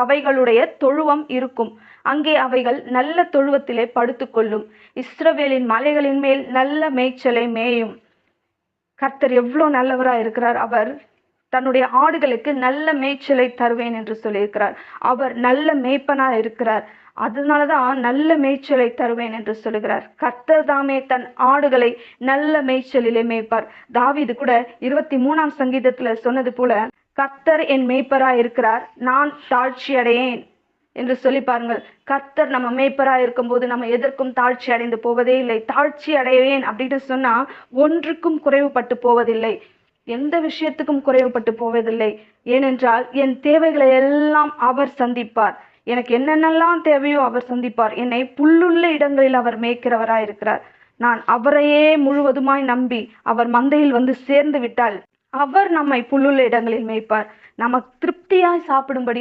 அவைகளுடைய தொழுவம் இருக்கும். அங்கே அவைகள் நல்ல தொழுவத்திலே படுத்துக்கொள்ளும். இஸ்ரவேலின் மலைகளின் மேல் நல்ல மேய்ச்சலை மேயும். கர்த்தர் எவ்வளவு நல்லவரா இருக்கிறார். அவர் தன்னுடைய ஆடுகளுக்கு நல்ல மேய்ச்சலை தருவேன் என்று சொல்லியிருக்கிறார். அவர் நல்ல மேய்ப்பனா இருக்கிறார். அதனாலதான் நல்ல மேய்ச்சலை தருவேன் என்று சொல்லுகிறார். கர்த்தர் தாமே தன் ஆடுகளை நல்ல மேய்ச்சலிலே மேய்ப்பார். தாவீது கூட 23ஆம் சங்கீதத்துல சொன்னது போல, கர்த்தர் என் மேய்ப்பரா இருக்கிறார், நான் தாழ்ச்சி அடையேன் என்று சொல்லி பாருங்கள். கர்த்தர் நம்ம மேய்ப்பரா இருக்கும் போது நம்ம எதற்கும் தாழ்ச்சி அடைந்து போவதே இல்லை. தாழ்ச்சி அடைவேன் அப்படின்னு சொன்னா ஒன்றுக்கும் குறைவுபட்டு போவதில்லை, எந்த விஷயத்துக்கும் குறைவுபட்டு போவதில்லை. ஏனென்றால் என் தேவைகளை எல்லாம் அவர் சந்திப்பார். எனக்கு என்னென்னலாம் தேவையோ அவர் சந்திப்பார். என்னை புல்லுள்ள இடங்களில் அவர் மேய்க்கிறவராய் இருக்கிறார். நான் அவரையே முழுவதுமாய் நம்பி அவர் மந்தையில் வந்து சேர்ந்து விட்டால் அவர் நம்மை புல்லுள்ள இடங்களில் மேய்ப்பார். நமக்கு திருப்தியாய் சாப்பிடும்படி